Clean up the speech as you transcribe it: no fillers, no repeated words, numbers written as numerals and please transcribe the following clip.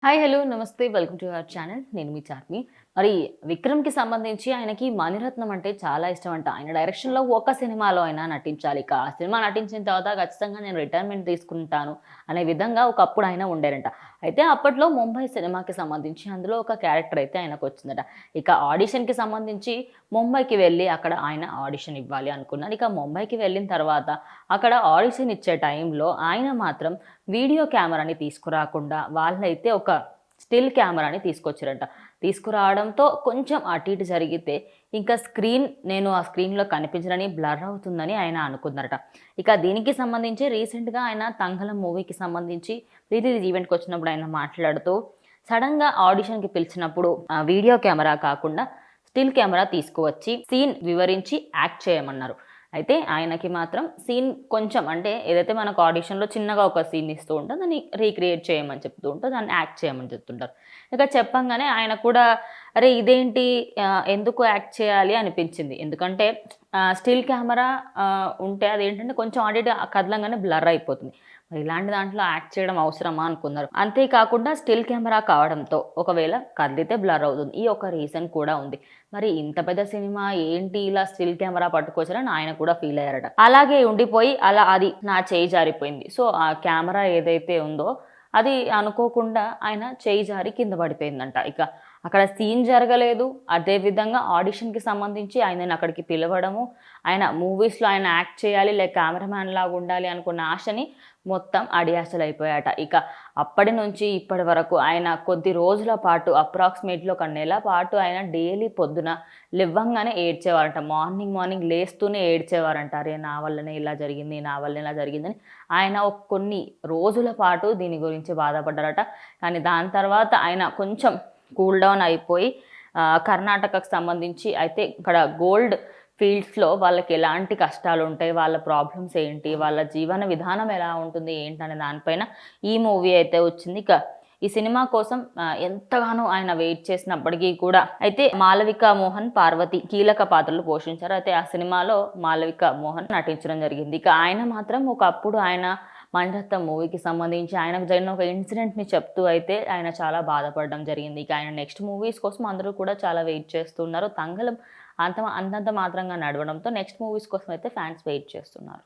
Hi hello నమస్తే welcome to our channel. నేను మీ చార్మి. మరి విక్రమ్‌కి సంబంధించి ఆయనకి మణిరత్నం అంటే చాలా ఇష్టం అంట. ఆయన డైరెక్షన్‌లో ఒక సినిమాలో అయినా నటించాలి. ఇక ఆ సినిమా నటించిన తర్వాత ఖచ్చితంగా నేను రిటైర్మెంట్ తీసుకుంటాను అనే విధంగా ఒకప్పుడు ఆయన ఉండేనంట. అయితే అప్పట్లో ముంబై సినిమాకి సంబంధించి అందులో ఒక క్యారెక్టర్ అయితే ఆయనకొచ్చిందట. ఇక ఆడిషన్‌కి సంబంధించి ముంబైకి వెళ్ళి అక్కడ ఆయన ఆడిషన్ ఇవ్వాలి అనుకున్నారు. ఇక ముంబైకి వెళ్ళిన తర్వాత అక్కడ ఆడిషన్ ఇచ్చే టైంలో ఆయన మాత్రం వీడియో కెమెరాని తీసుకురాకుండా వాళ్ళైతే ఒక స్టిల్ కెమెరాని తీసుకొచ్చారంట. తీసుకురావడంతో కొంచెం అటు ఇటు జరిగితే ఇంకా నేను ఆ స్క్రీన్‌లో కనిపించనని బ్లర్ అవుతుందని ఆయన అనుకున్నారట. ఇక దీనికి సంబంధించి రీసెంట్‌గా ఆయన 'తంగలం' మూవీకి సంబంధించి ప్రీ రిలీజ్ ఈవెంట్‌కి వచ్చినప్పుడు ఆయన మాట్లాడుతూ సడెన్‌గా ఆడిషన్‌కి పిలిచినప్పుడు వీడియో కెమెరా కాకుండా స్టిల్ కెమెరా తీసుకువచ్చి సీన్ వివరించి యాక్ట్ చేయమన్నారు. అయితే ఆయనకి మాత్రం సీన్ కొంచెం అంటే ఏదైతే మనకు ఆడిషన్‌లో చిన్నగా ఒక సీన్ ఇస్తూ ఉంటో దాన్ని రీక్రియేట్ చేయమని చెప్తూ ఉంటో దాన్ని యాక్ట్ చేయమని చెప్తుంటారు. ఇక చెప్పంగానే ఆయన కూడా అరే! ఇదేంటి ఎందుకు యాక్ట్ చేయాలి అనిపించింది. ఎందుకంటే స్టిల్ కెమెరా ఉంటే అదేంటంటే కొంచెం అటు ఇటు కదలంగానే బ్లర్ అయిపోతుంది. మరి ఇలాంటి దాంట్లో యాక్ట్ చేయడం అవసరమా అనుకున్నారు. అంతేకాకుండా స్టిల్ కెమెరా కావడంతో ఒకవేళ కదిలితే బ్లర్ అవుతుంది. ఈ ఒక రీజన్ కూడా ఉంది. మరి ఇంత పెద్ద సినిమా ఏంటి ఇలా స్టిల్ కెమెరా పట్టుకొచ్చారని ఆయన కూడా ఫీల్ అయ్యారట. అలాగే ఉండిపోయి అది నా చేయి జారిపోయింది. సో ఆ కెమెరా ఏదైతే ఉందో అది అనుకోకుండా ఆయన చేయి జారి కింద పడిపోయిందంట. ఇక అక్కడ సీన్ జరగలేదు. అదే విధంగా ఆడిషన్‌కి సంబంధించి ఆయనని అక్కడికి పిలవడము, ఆయన మూవీస్‌లో ఆయన యాక్ట్ చేయాలి, కెమెరామ్యాన్ లాగా ఉండాలి అనుకున్న ఆశని మొత్తం అడియాసలైపోయాట. ఇక అప్పటి నుంచి ఇప్పటి వరకు ఆయన కొద్ది రోజుల పాటు అప్రాక్సిమేట్‌లీ ఒక నెల పాటు ఆయన డైలీ పొద్దున లెవ్వంగానే ఏడ్చేవారంట. మార్నింగ్ లేస్తూనే ఏడ్చేవారంట. అరే! నా వల్లనే ఇలా జరిగింది, నా వల్లనే ఇలా జరిగిందని ఆయన కొన్ని రోజుల పాటు దీని గురించి బాధపడ్డారట. కానీ దాని తర్వాత ఆయన కొంచెం కూల్ డౌన్ అయిపోయి కర్ణాటకకు సంబంధించి అయితే ఇక్కడ గోల్డ్ ఫీల్డ్స్‌లో వాళ్ళకి ఎలాంటి కష్టాలుంటాయి, వాళ్ళ ప్రాబ్లమ్స్ ఏంటి, వాళ్ళ జీవన విధానం ఎలా ఉంటుంది ఏంటనే దానిపైన ఈ మూవీ అయితే వచ్చింది. ఇక ఈ సినిమా కోసం ఎంతగానో ఆయన వెయిట్ చేసినప్పటికీ కూడా అయితే మాళవిక మోహన్, పార్వతి కీలక పాత్రలు పోషించారు. అయితే ఆ సినిమాలో మాళవిక మోహన్ నటించడం జరిగింది. ఇక ఆయన మాత్రం ఒకప్పుడు ఆయన మణిరత్నం మూవీకి సంబంధించి ఆయనకు జరిగిన ఒక ఇన్సిడెంట్‌ని చెప్తూ అయితే ఆయన చాలా బాధపడడం జరిగింది. ఇక ఆయన నెక్స్ట్ మూవీస్ కోసం అందరూ కూడా చాలా వెయిట్ చేస్తున్నారు. 'తంగలం' అంతంత మాత్రంగా నడవడంతో నెక్స్ట్ మూవీస్ కోసం అయితే ఫ్యాన్స్ వెయిట్ చేస్తున్నారు.